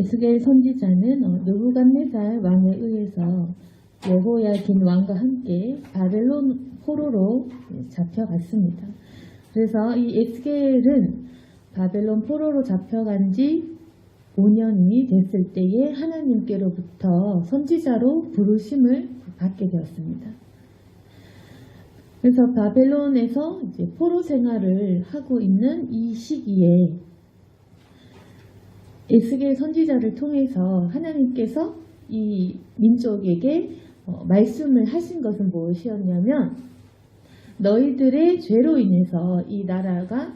에스겔 선지자는 느부갓네살 왕에 의해서 여호야긴 왕과 함께 바벨론 포로로 잡혀갔습니다. 그래서 이 에스겔은 바벨론 포로로 잡혀간 지 5년이 됐을 때에 하나님께로부터 선지자로 부르심을 받게 되었습니다. 그래서 바벨론에서 이제 포로 생활을 하고 있는 이 시기에 에스겔 선지자를 통해서 하나님께서 이 민족에게 말씀을 하신 것은 무엇이었냐면, 너희들의 죄로 인해서 이 나라가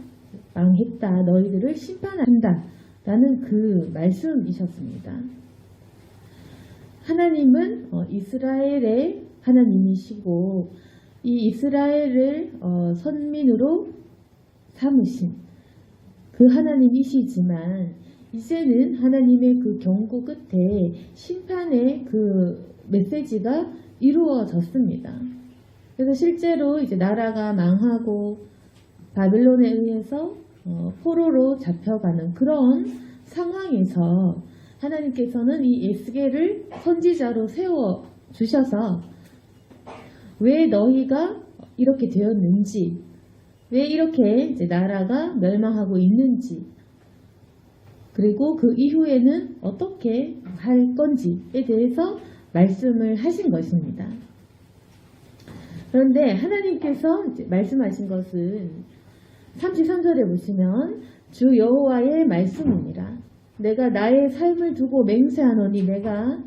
망했다, 너희들을 심판한다 라는 그 말씀이셨습니다. 하나님은 이스라엘의 하나님이시고 이 이스라엘을 선민으로 삼으신 그 하나님이시지만, 이제는 하나님의 그 경고 끝에 심판의 그 메시지가 이루어졌습니다. 그래서 실제로 이제 나라가 망하고 바벨론에 의해서 포로로 잡혀가는 그런 상황에서 하나님께서는 이 에스겔을 선지자로 세워 주셔서 왜 너희가 이렇게 되었는지, 왜 이렇게 이제 나라가 멸망하고 있는지, 그리고 그 이후에는 어떻게 할 건지에 대해서 말씀을 하신 것입니다. 그런데 하나님께서 이제 말씀하신 것은 33절에 보시면 주 여호와의 말씀이니라. 내가 나의 삶을 두고 맹세하노니 내가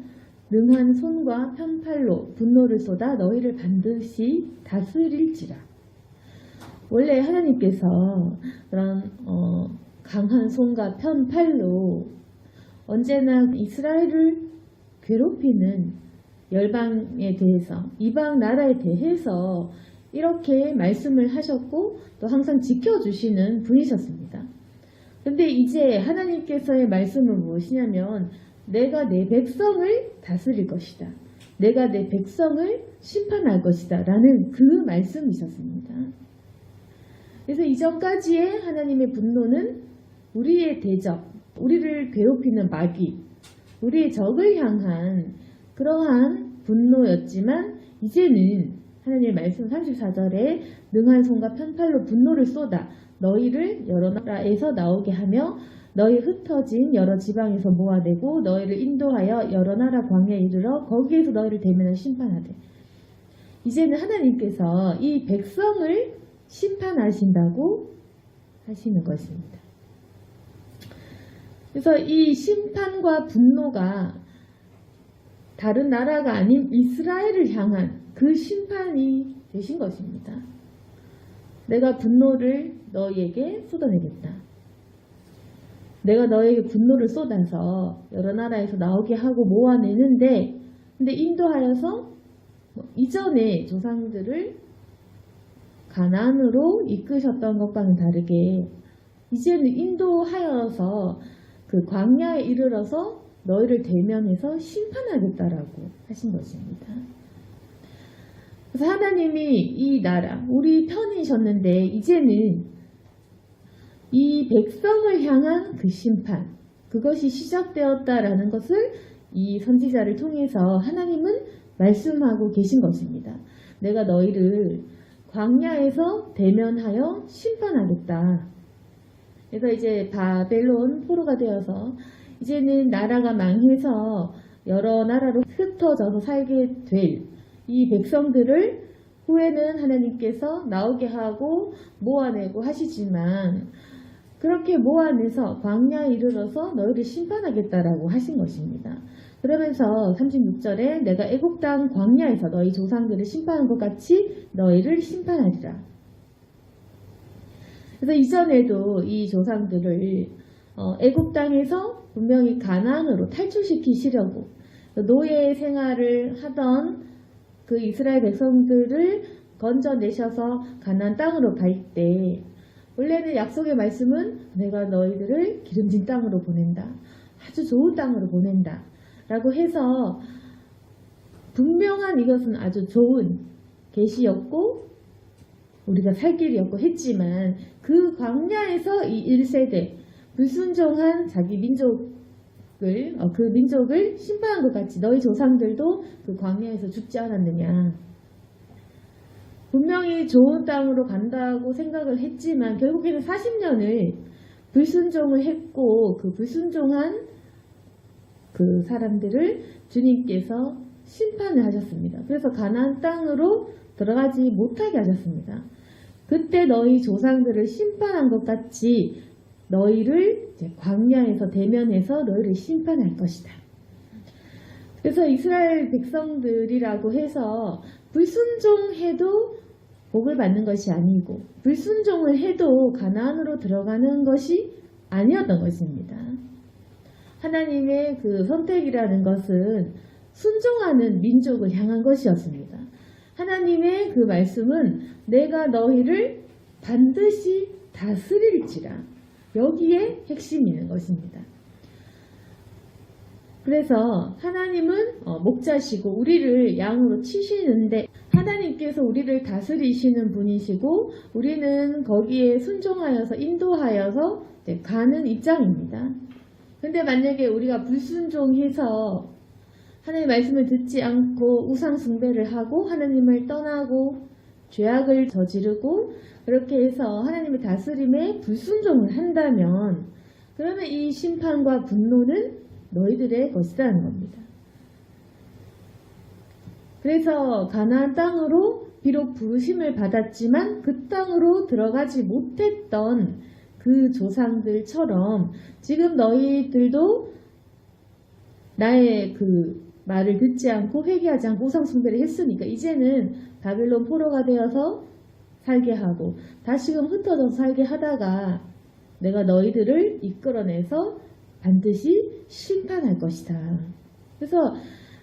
능한 손과 편팔로 분노를 쏟아 너희를 반드시 다스릴지라. 원래 하나님께서 그런 강한 손과 편팔로 언제나 이스라엘을 괴롭히는 열방에 대해서, 이방 나라에 대해서 이렇게 말씀을 하셨고 또 항상 지켜주시는 분이셨습니다. 그런데 이제 하나님께서의 말씀은 무엇이냐면, 내가 내 백성을 다스릴 것이다, 내가 내 백성을 심판할 것이다 라는 그 말씀이셨습니다. 그래서 이전까지의 하나님의 분노는 우리의 대적, 우리를 괴롭히는 마귀, 우리의 적을 향한 그러한 분노였지만, 이제는 하나님의 말씀 34절에 능한 손과 편팔로 분노를 쏟아 너희를 여러 나라에서 나오게 하며 너희 흩어진 여러 지방에서 모아내고 너희를 인도하여 여러 나라 광야에 이르러 거기에서 너희를 대면하여 심판하되. 이제는 하나님께서 이 백성을 심판하신다고 하시는 것입니다. 그래서 이 심판과 분노가 다른 나라가 아닌 이스라엘을 향한 그 심판이 되신 것입니다. 내가 분노를 너희에게 쏟아내겠다. 내가 너희에게 분노를 쏟아서 여러 나라에서 나오게 하고 모아내는데, 근데 인도하여서 이전에 조상들을 가나안으로 이끄셨던 것과는 다르게 이제는 인도하여서 그 광야에 이르러서 너희를 대면해서 심판하겠다라고 하신 것입니다. 그래서 하나님이 이 나라, 우리 편이셨는데 이제는 이 백성을 향한 그 심판, 그것이 시작되었다라는 것을 이 선지자를 통해서 하나님은 말씀하고 계신 것입니다. 내가 너희를 광야에서 대면하여 심판하겠다. 그래서 이제 바벨론 포로가 되어서 이제는 나라가 망해서 여러 나라로 흩어져서 살게 될 이 백성들을 후에는 하나님께서 나오게 하고 모아내고 하시지만, 그렇게 모아내서 광야에 이르러서 너희를 심판하겠다라고 하신 것입니다. 그러면서 36절에 내가 애굽 땅 광야에서 너희 조상들을 심판한 것 같이 너희를 심판하리라. 그래서 이전에도 이 조상들을 애굽 땅에서 분명히 가나안으로 탈출시키시려고 노예 생활을 하던 그 이스라엘 백성들을 건져내셔서 가나안 땅으로 갈 때, 원래는 약속의 말씀은 내가 너희들을 기름진 땅으로 보낸다, 아주 좋은 땅으로 보낸다 라고 해서 분명한 이것은 아주 좋은 계시였고 우리가 살 길이었고 했지만, 그 광야에서 이 1세대 불순종한 자기 민족을 그 민족을 심판한 것 같이 너희 조상들도 그 광야에서 죽지 않았느냐. 분명히 좋은 땅으로 간다고 생각을 했지만 결국에는 40년을 불순종을 했고 그 불순종한 그 사람들을 주님께서 심판을 하셨습니다. 그래서 가나안 땅으로 들어가지 못하게 하셨습니다. 그때 너희 조상들을 심판한 것 같이 너희를 이제 광야에서 대면해서 너희를 심판할 것이다. 그래서 이스라엘 백성들이라고 해서 불순종해도 복을 받는 것이 아니고 불순종을 해도 가나안으로 들어가는 것이 아니었던 것입니다. 하나님의 그 선택이라는 것은 순종하는 민족을 향한 것이었습니다. 하나님의 그 말씀은 내가 너희를 반드시 다스릴지라. 여기에 핵심이 있는 것입니다. 그래서 하나님은 목자시고 우리를 양으로 치시는데 하나님께서 우리를 다스리시는 분이시고 우리는 거기에 순종하여서 인도하여서 가는 입장입니다. 근데 만약에 우리가 불순종해서 하나님의 말씀을 듣지 않고 우상 숭배를 하고 하나님을 떠나고 죄악을 저지르고 그렇게 해서 하나님의 다스림에 불순종을 한다면 그러면 이 심판과 분노는 너희들의 것이라는 겁니다. 그래서 가나안 땅으로 비록 부르심을 받았지만 그 땅으로 들어가지 못했던 그 조상들처럼 지금 너희들도 나의 그 말을 듣지 않고 회개하지 않고 우상 숭배를 했으니까 이제는 바벨론 포로가 되어서 살게 하고 다시금 흩어져서 살게 하다가 내가 너희들을 이끌어내서 반드시 심판할 것이다. 그래서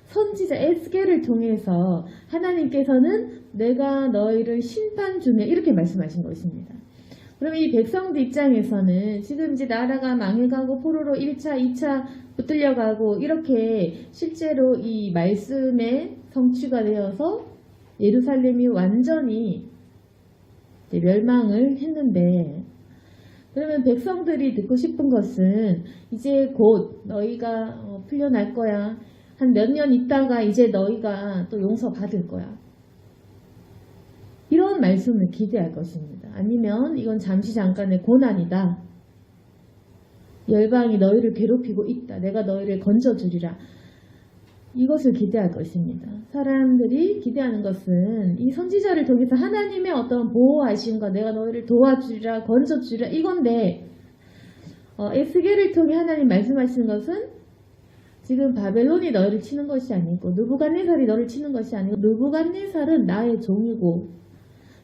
선지자 에스겔을 통해서 하나님께서는 내가 너희를 심판 중에 이렇게 말씀하신 것입니다. 그러면 이 백성들 입장에서는 지금 이제 나라가 망해가고 포로로 1차, 2차 붙들려가고 이렇게 실제로 이 말씀의 성취가 되어서 예루살렘이 완전히 멸망을 했는데 그러면 백성들이 듣고 싶은 것은 이제 곧 너희가 풀려날 거야. 한 몇 년 있다가 이제 너희가 또 용서받을 거야. 이런 말씀을 기대할 것입니다. 아니면 이건 잠시 잠깐의 고난이다. 열방이 너희를 괴롭히고 있다. 내가 너희를 건져주리라. 이것을 기대할 것입니다. 사람들이 기대하는 것은 이 선지자를 통해서 하나님의 어떤 보호하심과 내가 너희를 도와주리라, 건져주리라 이건데 에스겔을 통해 하나님 말씀하시는 것은 지금 바벨론이 너희를 치는 것이 아니고 느부갓네살이 너를 치는 것이 아니고 느부갓네살은 나의 종이고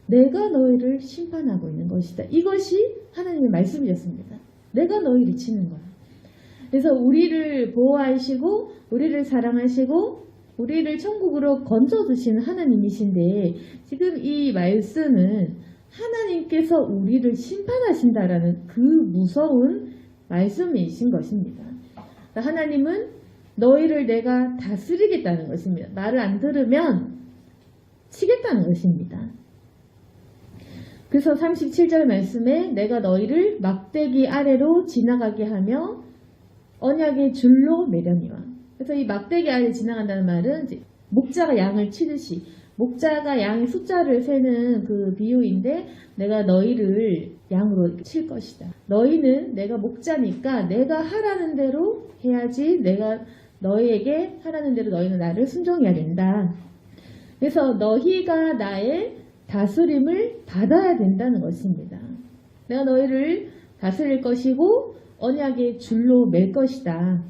내가 너희를 심판하고 있는 것이다. 이것이 하나님의 말씀이었습니다. 내가 너희를 치는 거야. 그래서 우리를 보호하시고 우리를 사랑하시고 우리를 천국으로 건져주시는 하나님이신데 지금 이 말씀은 하나님께서 우리를 심판하신다라는 그 무서운 말씀이신 것입니다. 하나님은 너희를 내가 다스리겠다는 것입니다. 말을 안 들으면 치겠다는 것입니다. 그래서 37절 말씀에 내가 너희를 막대기 아래로 지나가게 하며 언약의 줄로 매려니와. 그래서 이 막대기 아래 지나간다는 말은 이제 목자가 양을 치듯이 목자가 양의 숫자를 세는 그 비유인데 내가 너희를 양으로 칠 것이다. 너희는 내가 목자니까 내가 하라는 대로 해야지 내가 너희에게 하라는 대로 너희는 나를 순종해야 된다. 그래서 너희가 나의 다스림을 받아야 된다는 것입니다. 내가 너희를 다스릴 것이고 언약의 줄로 맬 것이다.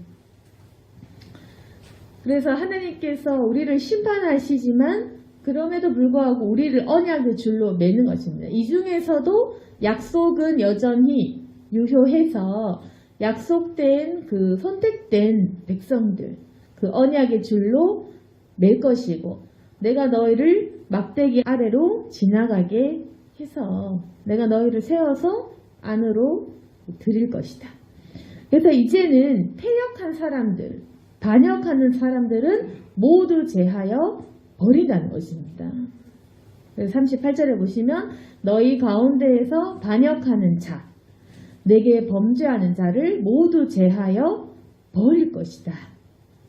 그래서 하나님께서 우리를 심판하시지만 그럼에도 불구하고 우리를 언약의 줄로 매는 것입니다. 이 중에서도 약속은 여전히 유효해서 약속된 그 선택된 백성들 그 언약의 줄로 맬 것이고 내가 너희를 막대기 아래로 지나가게 해서 내가 너희를 세워서 안으로 드릴 것이다. 그래서 이제는 패역한 사람들, 반역하는 사람들은 모두 제하여 버린다는 것입니다. 38절에 보시면 너희 가운데에서 반역하는 자, 내게 범죄하는 자를 모두 제하여 버릴 것이다.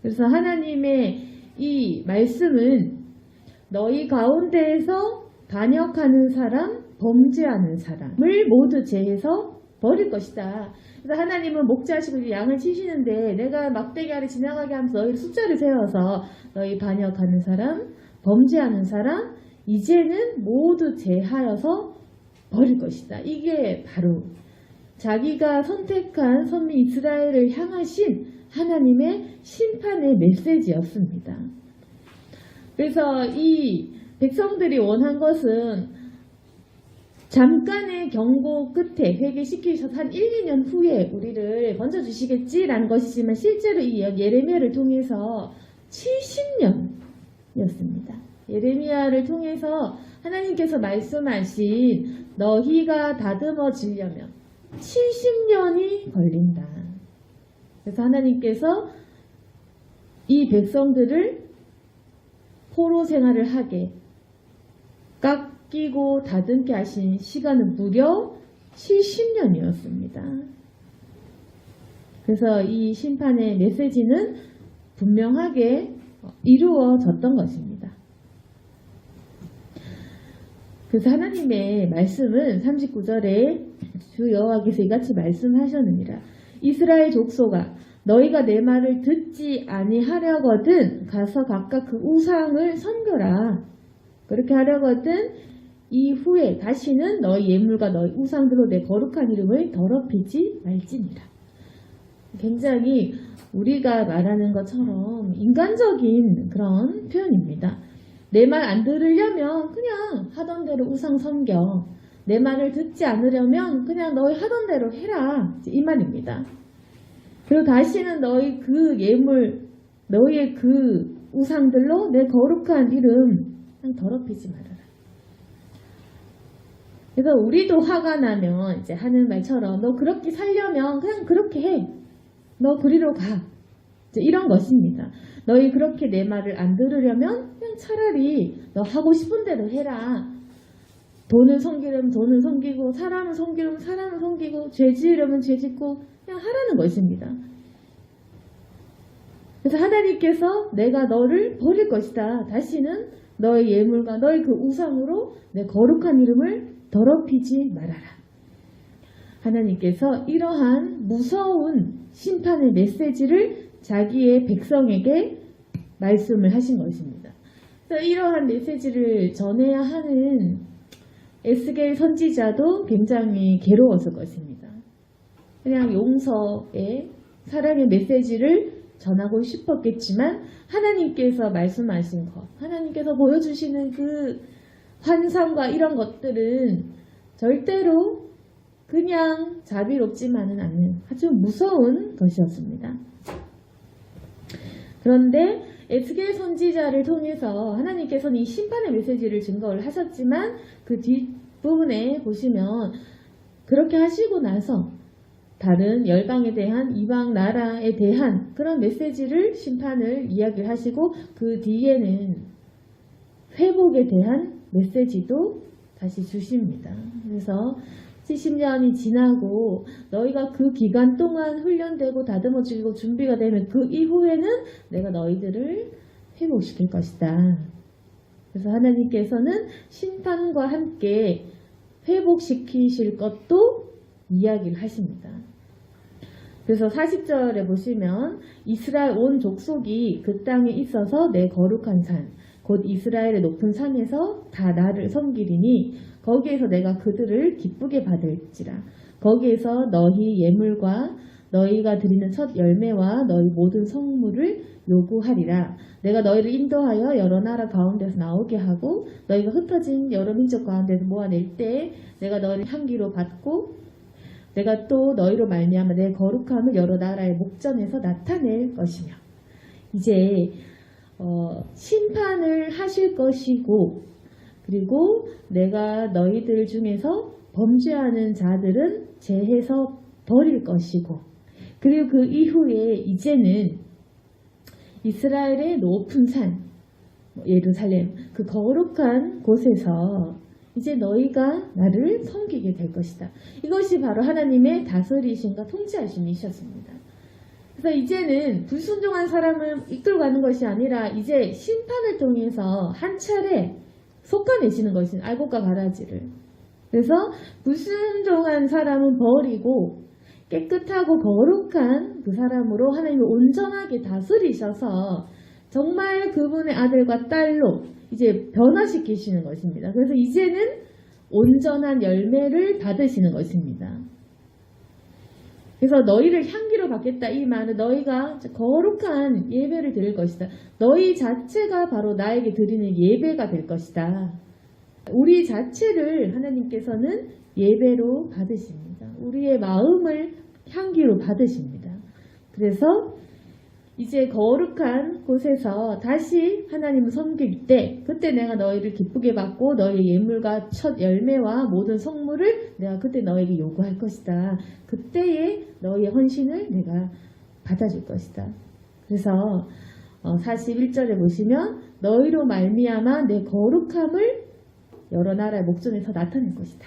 그래서 하나님의 이 말씀은 너희 가운데에서 반역하는 사람, 범죄하는 사람을 모두 제해서 버릴 것이다. 그래서 하나님은 목자시고 양을 치시는데 내가 막대기 아래 지나가게 하면서 너희 숫자를 세워서 너희 반역하는 사람, 범죄하는 사람 이제는 모두 제하여서 버릴 것이다. 이게 바로 자기가 선택한 선민 이스라엘을 향하신 하나님의 심판의 메시지였습니다. 그래서 이 백성들이 원한 것은 잠깐의 경고 끝에 회개시키셔서 한 1, 2년 후에 우리를 건져주시겠지라는 것이지만 실제로 이 예레미야를 통해서 70년이었습니다. 예레미야를 통해서 하나님께서 말씀하신 너희가 다듬어지려면 70년이 걸린다. 그래서 하나님께서 이 백성들을 포로 생활을 하게 깎이고 다듬게 하신 시간은 무려 70년이었습니다. 그래서 이 심판의 메시지는 분명하게 이루어졌던 것입니다. 그래서 하나님의 말씀은 39절에 주 여호와께서 이같이 말씀하셨느니라. 이스라엘 족속아 너희가 내 말을 듣지 아니하려거든 가서 각각 그 우상을 섬겨라. 그렇게 하려거든 이후에 다시는 너희 예물과 너희 우상들로 내 거룩한 이름을 더럽히지 말지니라. 굉장히 우리가 말하는 것처럼 인간적인 그런 표현입니다. 내 말 안 들으려면 그냥 하던 대로 우상 섬겨. 내 말을 듣지 않으려면 그냥 너희 하던 대로 해라. 이 말입니다. 그리고 다시는 너희 그 예물, 너희의 그 우상들로 내 거룩한 이름 그냥 더럽히지 말아라. 그래서 우리도 화가 나면 이제 하는 말처럼 너 그렇게 살려면 그냥 그렇게 해. 너 그리로 가. 이제 이런 것입니다. 너희 그렇게 내 말을 안 들으려면 그냥 차라리 너 하고 싶은 대로 해라. 돈을 섬기려면 돈을 섬기고 사람을 섬기려면 사람을 섬기고 죄 지으려면 죄 짓고 그냥 하라는 것입니다. 그래서 하나님께서 내가 너를 버릴 것이다. 다시는 너의 예물과 너의 그 우상으로 내 거룩한 이름을 더럽히지 말아라. 하나님께서 이러한 무서운 심판의 메시지를 자기의 백성에게 말씀을 하신 것입니다. 그래서 이러한 메시지를 전해야 하는 에스겔 선지자도 굉장히 괴로웠을 것입니다. 그냥 용서의 사랑의 메시지를 전하고 싶었겠지만 하나님께서 말씀하신 것, 하나님께서 보여주시는 그 환상과 이런 것들은 절대로 그냥 자비롭지만은 않은 아주 무서운 것이었습니다. 그런데 에스겔 선지자를 통해서 하나님께서는 이 심판의 메시지를 증거를 하셨지만 그 뒷부분에 보시면 그렇게 하시고 나서 다른 열방에 대한 이방 나라에 대한 그런 메시지를 심판을 이야기를 하시고 그 뒤에는 회복에 대한 메시지도 다시 주십니다. 그래서 70년이 지나고 너희가 그 기간 동안 훈련되고 다듬어지고 준비가 되면 그 이후에는 내가 너희들을 회복시킬 것이다. 그래서 하나님께서는 심판과 함께 회복시키실 것도 이야기를 하십니다. 그래서 40절에 보시면 이스라엘 온 족속이 그 땅에 있어서 내 거룩한 산 곧 이스라엘의 높은 산에서 다 나를 섬기리니 거기에서 내가 그들을 기쁘게 받을지라. 거기에서 너희 예물과 너희가 드리는 첫 열매와 너희 모든 성물을 요구하리라. 내가 너희를 인도하여 여러 나라 가운데서 나오게 하고 너희가 흩어진 여러 민족 가운데서 모아낼 때 내가 너희를 향기로 받고 내가 또 너희로 말미암아 내 거룩함을 여러 나라의 목전에서 나타낼 것이며. 이제 심판을 하실 것이고 그리고 내가 너희들 중에서 범죄하는 자들은 제해서 버릴 것이고 그리고 그 이후에 이제는 이스라엘의 높은 산 예루살렘 그 거룩한 곳에서 이제 너희가 나를 섬기게 될 것이다. 이것이 바로 하나님의 다스리심과 통치하심이셨습니다. 그래서 이제는 불순종한 사람을 이끌고 가는 것이 아니라 이제 심판을 통해서 한 차례 솎아내시는 것이 알곡과 가라지를. 그래서 불순종한 사람은 버리고 깨끗하고 거룩한 그 사람으로 하나님이 온전하게 다스리셔서 정말 그분의 아들과 딸로 이제 변화시키시는 것입니다. 그래서 이제는 온전한 열매를 받으시는 것입니다. 그래서 너희를 향기로 받겠다 이 말은 너희가 거룩한 예배를 드릴 것이다. 너희 자체가 바로 나에게 드리는 예배가 될 것이다. 우리 자체를 하나님께서는 예배로 받으십니다. 우리의 마음을 향기로 받으십니다. 그래서 이제 거룩한 곳에서 다시 하나님을 섬길 때 그때 내가 너희를 기쁘게 받고 너희의 예물과 첫 열매와 모든 성물을 내가 그때 너에게 요구할 것이다. 그때에 너희의 헌신을 내가 받아줄 것이다. 그래서 41절에 보시면 너희로 말미암아 내 거룩함을 여러 나라의 목전에서 나타낼 것이다.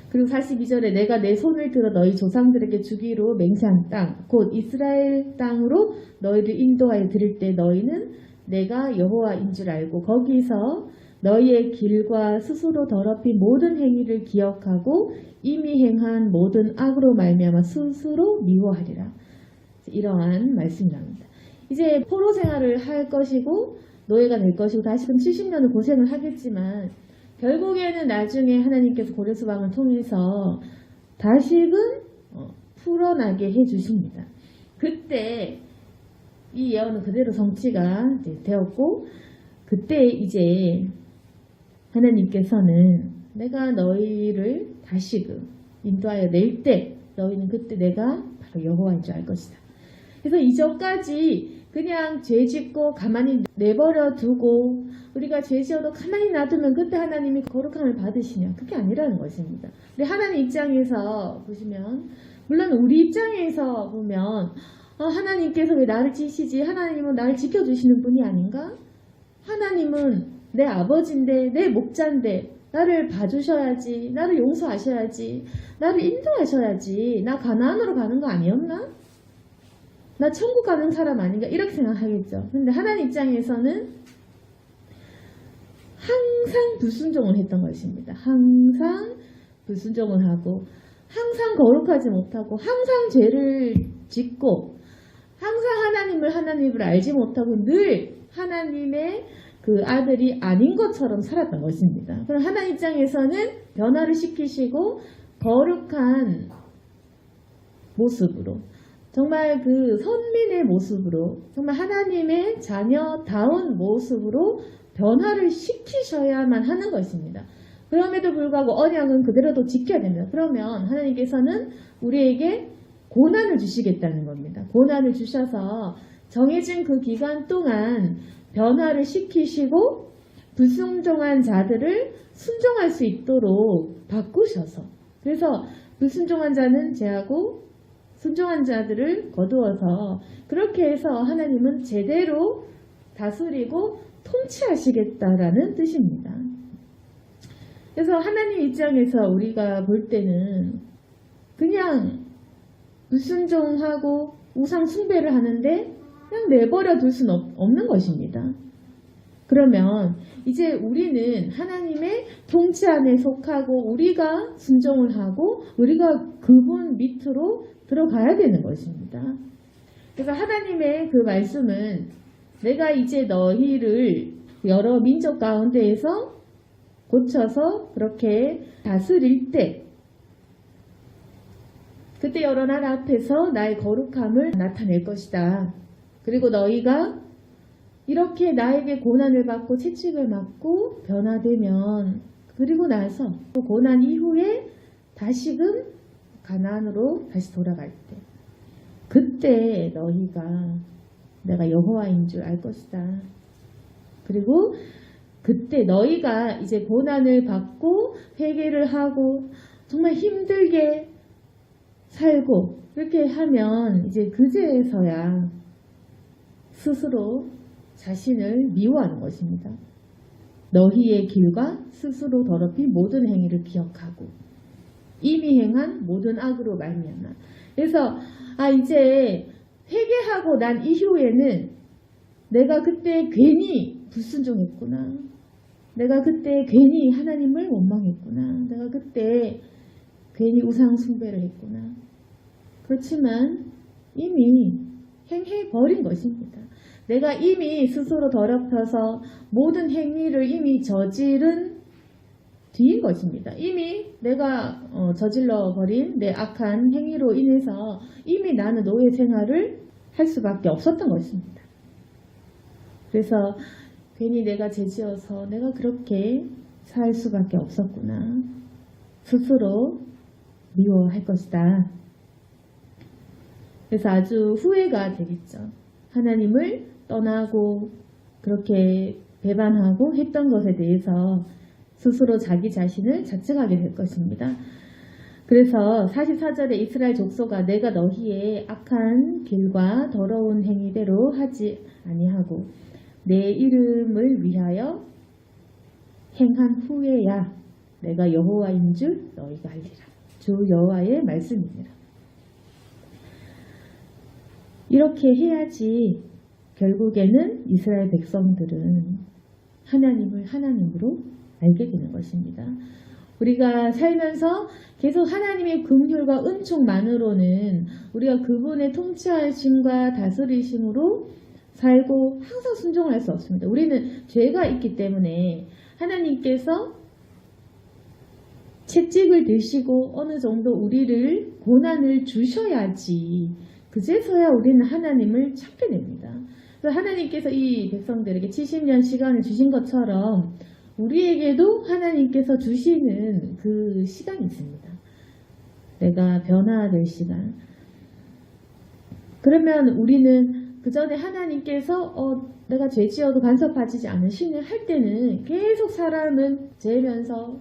그리고 42절에 내가 내 손을 들어 너희 조상들에게 주기로 맹세한 땅 곧 이스라엘 땅으로 너희를 인도하여 드릴 때 너희는 내가 여호와인 줄 알고 거기서 너희의 길과 스스로 더럽힌 모든 행위를 기억하고 이미 행한 모든 악으로 말미암아 스스로 미워하리라. 이러한 말씀이 나옵니다. 이제 포로 생활을 할 것이고 노예가 될 것이고 다시금 70년을 고생을 하겠지만 결국에는 나중에 하나님께서 고레스방을 통해서 다시금 풀어나게 해주십니다. 그때 이 예언은 그대로 성취가 되었고 그때 이제 하나님께서는 내가 너희를 다시금 인도하여 낼 때 너희는 그때 내가 바로 여호와인 줄 알 것이다. 그래서 이전까지 그냥 죄 짓고 가만히 내버려 두고 우리가 죄 지어도 가만히 놔두면 그때 하나님이 거룩함을 받으시냐? 그게 아니라는 것입니다. 근데 하나님 입장에서 보시면 물론 우리 입장에서 보면 하나님께서 왜 나를 지시지? 하나님은 나를 지켜주시는 분이 아닌가? 하나님은 내 아버지인데 내 목자인데 나를 봐주셔야지, 나를 용서하셔야지, 나를 인도하셔야지, 나 가나안으로 가는 거 아니었나? 나 천국 가는 사람 아닌가? 이렇게 생각하겠죠. 근데 하나님 입장에서는 항상 불순종을 했던 것입니다. 항상 불순종을 하고 항상 거룩하지 못하고 항상 죄를 짓고 항상 하나님을 알지 못하고 늘 하나님의 그 아들이 아닌 것처럼 살았던 것입니다. 그럼 하나님 입장에서는 변화를 시키시고 거룩한 모습으로 정말 그 선민의 모습으로 정말 하나님의 자녀다운 모습으로 변화를 시키셔야만 하는 것입니다. 그럼에도 불구하고 언약은 그대로도 지켜야 됩니다. 그러면 하나님께서는 우리에게 고난을 주시겠다는 겁니다. 고난을 주셔서 정해진 그 기간 동안 변화를 시키시고 불순종한 자들을 순종할 수 있도록 바꾸셔서 그래서 불순종한 자는 제하고 순종한 자들을 거두어서 그렇게 해서 하나님은 제대로 다스리고 통치하시겠다라는 뜻입니다. 그래서 하나님 입장에서 우리가 볼 때는 그냥 불순종하고 우상 숭배를 하는데 그냥 내버려 둘 수는 없는 것입니다. 그러면 이제 우리는 하나님의 통치 안에 속하고 우리가 순종을 하고 우리가 그분 밑으로 들어가야 되는 것입니다. 그래서 하나님의 그 말씀은 내가 이제 너희를 여러 민족 가운데에서 고쳐서 그렇게 다스릴 때 그때 여러 나라 앞에서 나의 거룩함을 나타낼 것이다. 그리고 너희가 이렇게 나에게 고난을 받고 채찍을 맞고 변화되면 그리고 나서 또 고난 이후에 다시금 가나안으로 다시 돌아갈 때 그때 너희가 내가 여호와인 줄 알 것이다. 그리고 그때 너희가 이제 고난을 받고 회개를 하고 정말 힘들게 살고 그렇게 하면 이제 그제서야 스스로 자신을 미워하는 것입니다. 너희의 길과 스스로 더럽힌 모든 행위를 기억하고 이미 행한 모든 악으로 말미암아. 그래서 이제 회개하고 난 이후에는 내가 그때 괜히 불순종했구나. 내가 그때 괜히 하나님을 원망했구나. 내가 그때 괜히 우상 숭배를 했구나. 그렇지만 이미 행해버린 것입니다. 내가 이미 스스로 더럽혀서 모든 행위를 이미 저지른 뒤인 것입니다. 이미 내가 저질러버린 내 악한 행위로 인해서 이미 나는 노예 생활을 할 수밖에 없었던 것입니다. 그래서 괜히 내가 죄지어서 내가 그렇게 살 수밖에 없었구나. 스스로 미워할 것이다. 그래서 아주 후회가 되겠죠. 하나님을 떠나고 그렇게 배반하고 했던 것에 대해서 스스로 자기 자신을 자책하게 될 것입니다. 그래서 44절에 이스라엘 족속아 내가 너희의 악한 길과 더러운 행위대로 하지 아니하고 내 이름을 위하여 행한 후에야 내가 여호와인 줄 너희가 알리라. 주 여호와의 말씀입니다. 이렇게 해야지 결국에는 이스라엘 백성들은 하나님을 하나님으로 알게 되는 것입니다. 우리가 살면서 계속 하나님의 긍휼과 은총만으로는 우리가 그분의 통치하심과 다스리심으로 살고 항상 순종을 할 수 없습니다. 우리는 죄가 있기 때문에 하나님께서 채찍을 드시고 어느 정도 우리를 고난을 주셔야지 그제서야 우리는 하나님을 찾게 됩니다. 그래서 하나님께서 이 백성들에게 70년 시간을 주신 것처럼 우리에게도 하나님께서 주시는 그 시간이 있습니다. 내가 변화될 시간. 그러면 우리는 그 전에 하나님께서 내가 죄지어도 간섭하지 않으시네 할 때는 계속 사람은 죄면서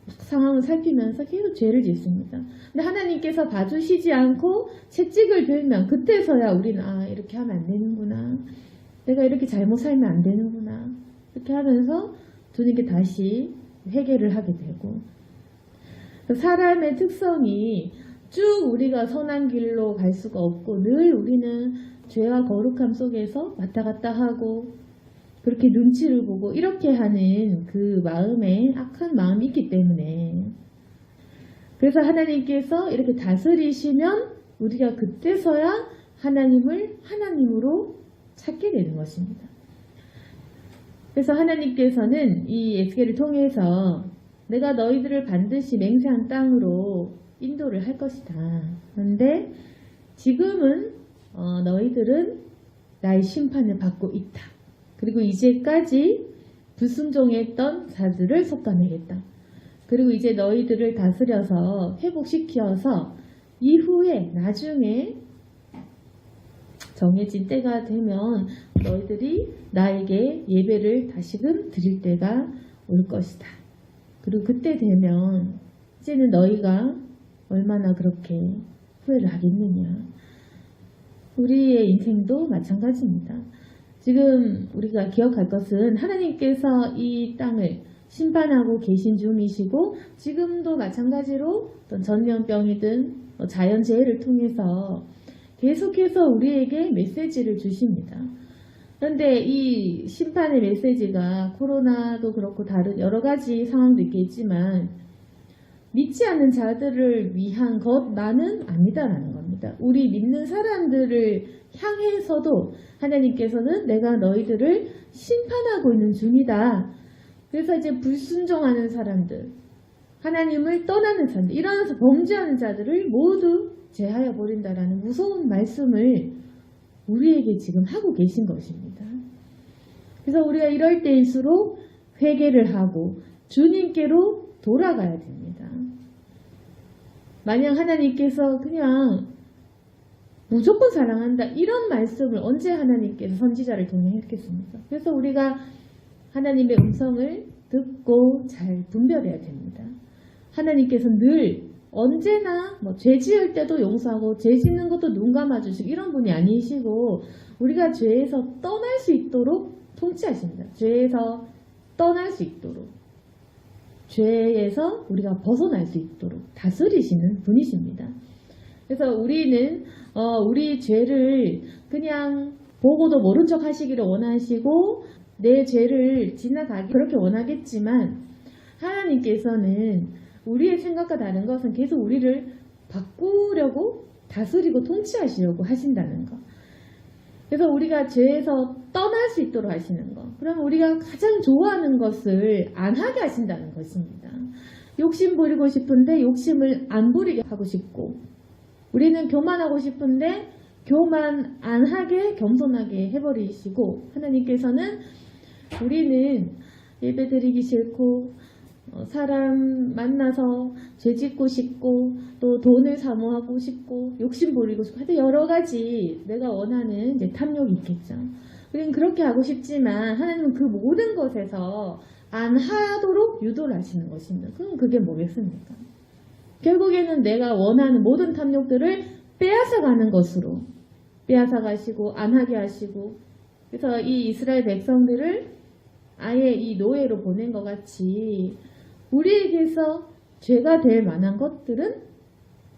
상황을 살피면서 계속 죄를 짓습니다. 근데 하나님께서 봐주시지 않고 채찍을 들면 그때서야 우리는 이렇게 하면 안 되는구나. 내가 이렇게 잘못 살면 안 되는구나. 이렇게 하면서 주님께 다시 회개를 하게 되고 사람의 특성이 쭉 우리가 선한 길로 갈 수가 없고 늘 우리는 죄와 거룩함 속에서 왔다 갔다 하고 그렇게 눈치를 보고 이렇게 하는 그 마음에 악한 마음이 있기 때문에 그래서 하나님께서 이렇게 다스리시면 우리가 그때서야 하나님을 하나님으로 찾게 되는 것입니다. 그래서 하나님께서는 이 에스겔을 통해서 내가 너희들을 반드시 맹세한 땅으로 인도를 할 것이다. 그런데 지금은 너희들은 나의 심판을 받고 있다. 그리고 이제까지 불순종했던 자들을 솎아내겠다. 그리고 이제 너희들을 다스려서 회복시켜서 이후에 나중에 정해진 때가 되면 너희들이 나에게 예배를 다시금 드릴 때가 올 것이다. 그리고 그때 되면 이제는 너희가 얼마나 그렇게 후회를 하겠느냐. 우리의 인생도 마찬가지입니다. 지금 우리가 기억할 것은 하나님께서 이 땅을 심판하고 계신 중이시고 지금도 마찬가지로 어떤 전염병이든 자연재해를 통해서 계속해서 우리에게 메시지를 주십니다. 그런데 이 심판의 메시지가 코로나도 그렇고 다른 여러 가지 상황도 있겠지만 믿지 않는 자들을 위한 것만은 아니다라는 겁니다. 우리 믿는 사람들을 향해서도 하나님께서는 내가 너희들을 심판하고 있는 중이다. 그래서 이제 불순종하는 사람들, 하나님을 떠나는 사람들, 일어나서 범죄하는 자들을 모두 제하여 버린다라는 무서운 말씀을 우리에게 지금 하고 계신 것입니다. 그래서 우리가 이럴 때일수록 회개를 하고 주님께로 돌아가야 됩니다. 만약 하나님께서 그냥 무조건 사랑한다 이런 말씀을 언제 하나님께서 선지자를 통해 했겠습니까? 그래서 우리가 하나님의 음성을 듣고 잘 분별해야 됩니다. 하나님께서 늘 언제나 죄 지을 때도 용서하고 죄 짓는 것도 눈 감아주시고 이런 분이 아니시고 우리가 죄에서 떠날 수 있도록 통치하십니다. 죄에서 떠날 수 있도록 죄에서 우리가 벗어날 수 있도록 다스리시는 분이십니다. 그래서 우리는 우리 죄를 그냥 보고도 모른 척 하시기를 원하시고 내 죄를 지나가기 그렇게 원하겠지만 하나님께서는 우리의 생각과 다른 것은 계속 우리를 바꾸려고 다스리고 통치하시려고 하신다는 것. 그래서 우리가 죄에서 떠날 수 있도록 하시는 것. 그러면 우리가 가장 좋아하는 것을 안 하게 하신다는 것입니다. 욕심 부리고 싶은데 욕심을 안 부리게 하고 싶고, 우리는 교만하고 싶은데 교만 안 하게 겸손하게 해버리시고, 하나님께서는 우리는 예배 드리기 싫고 사람 만나서 죄 짓고 싶고 또 돈을 사모하고 싶고 욕심 부리고 싶고 하여튼 여러 가지 내가 원하는 이제 탐욕이 있겠죠. 우리는 그렇게 하고 싶지만 하나님은 그 모든 것에서 안 하도록 유도를 하시는 것입니다. 그럼 그게 뭐겠습니까? 결국에는 내가 원하는 모든 탐욕들을 빼앗아 가는 것으로 빼앗아 가시고 안 하게 하시고, 그래서 이 이스라엘 백성들을 아예 이 노예로 보낸 것 같이 우리에게서 죄가 될 만한 것들은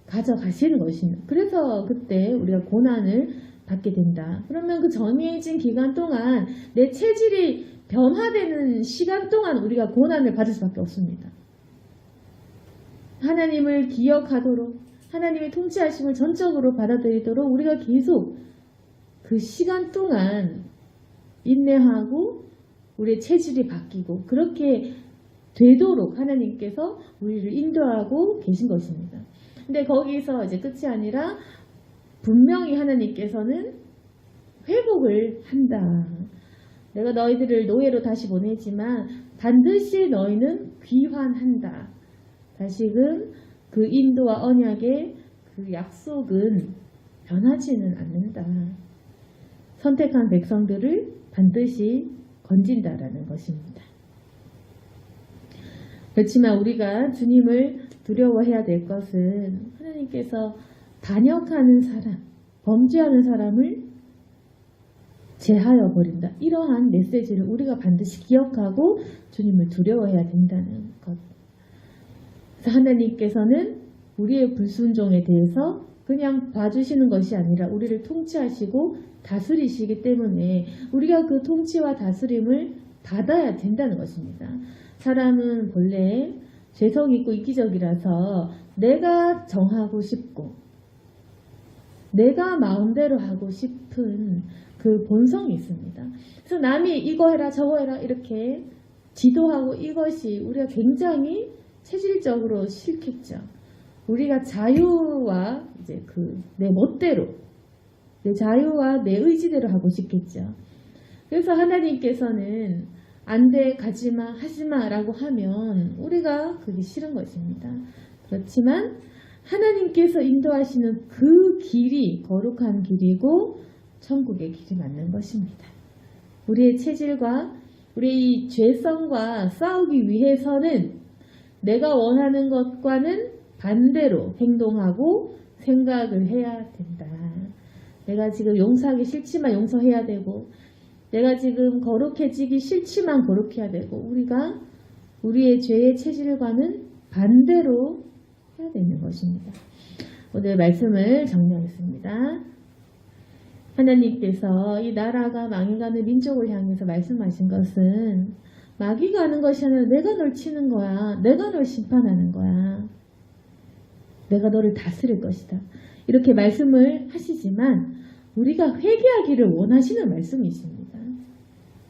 가져가시는 것입니다. 그래서 그때 우리가 고난을 받게 된다. 그러면 그 정해진 기간 동안 내 체질이 변화되는 시간 동안 우리가 고난을 받을 수밖에 없습니다. 하나님을 기억하도록 하나님의 통치하심을 전적으로 받아들이도록 우리가 계속 그 시간 동안 인내하고 우리의 체질이 바뀌고 그렇게 되도록 하나님께서 우리를 인도하고 계신 것입니다. 근데 거기서 이제 끝이 아니라 분명히 하나님께서는 회복을 한다. 내가 너희들을 노예로 다시 보내지만 반드시 너희는 귀환한다. 다시금 그 인도와 언약의 그 약속은 변하지는 않는다. 선택한 백성들을 반드시 건진다라는 것입니다. 그렇지만 우리가 주님을 두려워해야 될 것은 하나님께서 반역하는 사람, 범죄하는 사람을 제하여 버린다. 이러한 메시지를 우리가 반드시 기억하고 주님을 두려워해야 된다는 것. 그래서 하나님께서는 우리의 불순종에 대해서 그냥 봐주시는 것이 아니라 우리를 통치하시고 다스리시기 때문에 우리가 그 통치와 다스림을 받아야 된다는 것입니다. 사람은 본래 죄성이 있고 이기적이라서 내가 정하고 싶고 내가 마음대로 하고 싶은 그 본성이 있습니다. 그래서 남이 이거 해라 저거 해라 이렇게 지도하고 이것이 우리가 굉장히 체질적으로 싫겠죠. 우리가 자유와 이제 내 멋대로 내 자유와 내 의지대로 하고 싶겠죠. 그래서 하나님께서는 안 돼, 가지마, 하지마 라고 하면 우리가 그게 싫은 것입니다. 그렇지만 하나님께서 인도하시는 그 길이 거룩한 길이고 천국의 길이 맞는 것입니다. 우리의 체질과 우리의 죄성과 싸우기 위해서는 내가 원하는 것과는 반대로 행동하고 생각을 해야 된다. 내가 지금 용서하기 싫지만 용서해야 되고 내가 지금 거룩해지기 싫지만 거룩해야 되고 우리가 우리의 죄의 체질과는 반대로 해야 되는 것입니다. 오늘 말씀을 정리하겠습니다. 하나님께서 이 나라가 망해가는 민족을 향해서 말씀하신 것은 마귀가 하는 것이 아니라 내가 널 치는 거야. 내가 널 심판하는 거야. 내가 너를 다스릴 것이다. 이렇게 말씀을 하시지만 우리가 회개하기를 원하시는 말씀이십니다.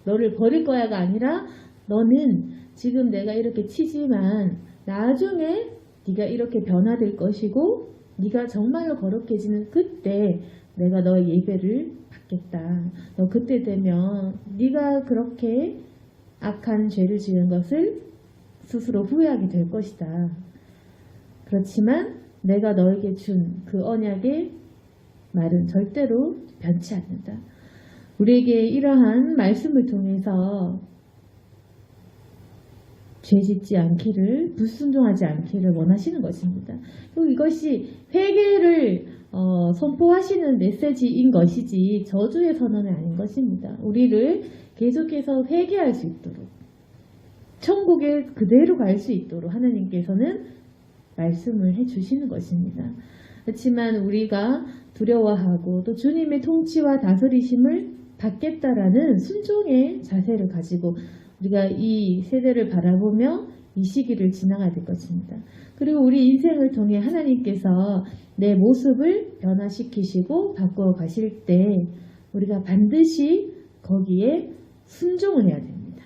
너를 버릴 거야가 아니라 너는 지금 내가 이렇게 치지만 나중에 네가 이렇게 변화될 것이고 네가 정말로 거룩해지는 그때 내가 너의 예배를 받겠다. 너 그때 되면 네가 그렇게 악한 죄를 지은 것을 스스로 후회하게 될 것이다. 그렇지만 내가 너에게 준 그 언약의 말은 절대로 변치 않는다. 우리에게 이러한 말씀을 통해서 죄짓지 않기를, 불순종하지 않기를 원하시는 것입니다. 그리고 이것이 회개를 선포하시는 메시지인 것이지 저주의 선언은 아닌 것입니다. 우리를 계속해서 회개할 수 있도록 천국에 그대로 갈 수 있도록 하나님께서는 말씀을 해주시는 것입니다. 그렇지만 우리가 두려워하고 또 주님의 통치와 다스리심을 받겠다라는 순종의 자세를 가지고 우리가 이 세대를 바라보며 이 시기를 지나가야 될 것입니다. 그리고 우리 인생을 통해 하나님께서 내 모습을 변화시키시고 바꾸어 가실 때 우리가 반드시 거기에 순종을 해야 됩니다.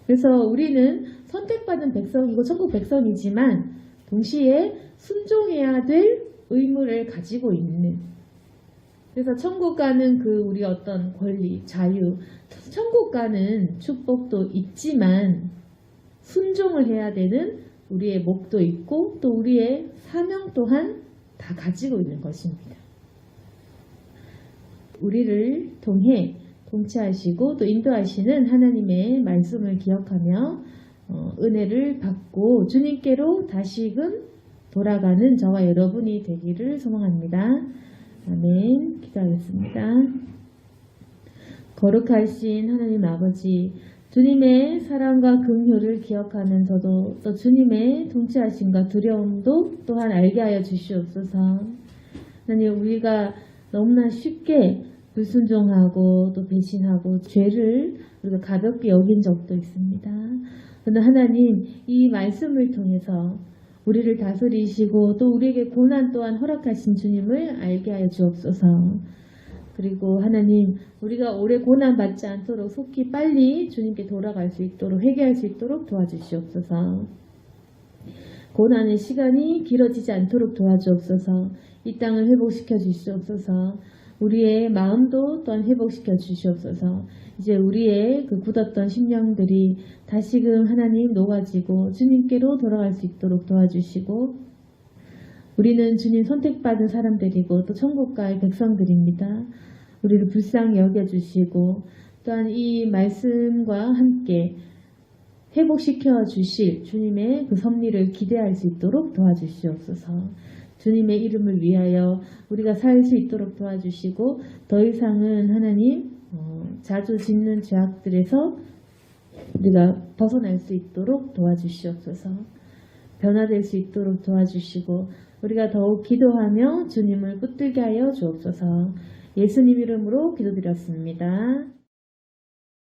그래서 우리는 선택받은 백성이고 천국 백성이지만 동시에 순종해야 될 의무를 가지고 있는, 그래서 천국 가는 그 우리 어떤 권리, 자유, 천국 가는 축복도 있지만 순종을 해야 되는 우리의 몫도 있고 또 우리의 사명 또한 다 가지고 있는 것입니다. 우리를 통해 통치하시고 또 인도하시는 하나님의 말씀을 기억하며 은혜를 받고 주님께로 다시금 돌아가는 저와 여러분이 되기를 소망합니다. 아멘. 기도하겠습니다. 거룩하신 하나님 아버지, 주님의 사랑과 긍휼을 기억하면서도 또 주님의 통치하심과 두려움도 또한 알게 하여 주시옵소서. 하나님, 우리가 너무나 쉽게 불순종하고 또 배신하고 죄를 우리가 가볍게 여긴 적도 있습니다. 그런데 하나님, 이 말씀을 통해서 우리를 다스리시고 또 우리에게 고난 또한 허락하신 주님을 알게 하여 주옵소서. 그리고 하나님, 우리가 오래 고난 받지 않도록 속히 빨리 주님께 돌아갈 수 있도록, 회개할 수 있도록 도와주시옵소서. 고난의 시간이 길어지지 않도록 도와주옵소서. 이 땅을 회복시켜 주시옵소서. 우리의 마음도 또한 회복시켜 주시옵소서. 이제 우리의 그 굳었던 심령들이 다시금 하나님 녹아지고 주님께로 돌아갈 수 있도록 도와주시고, 우리는 주님 선택받은 사람들이고 또 천국가의 백성들입니다. 우리를 불쌍히 여겨주시고 또한 이 말씀과 함께 회복시켜 주실 주님의 그 섭리를 기대할 수 있도록 도와주시옵소서. 주님의 이름을 위하여 우리가 살 수 있도록 도와주시고 더 이상은 하나님 자주 짓는 죄악들에서 우리가 벗어날 수 있도록 도와주시옵소서. 변화될 수 있도록 도와주시고 우리가 더욱 기도하며 주님을 붙들게 하여 주옵소서. 예수님 이름으로 기도드렸습니다.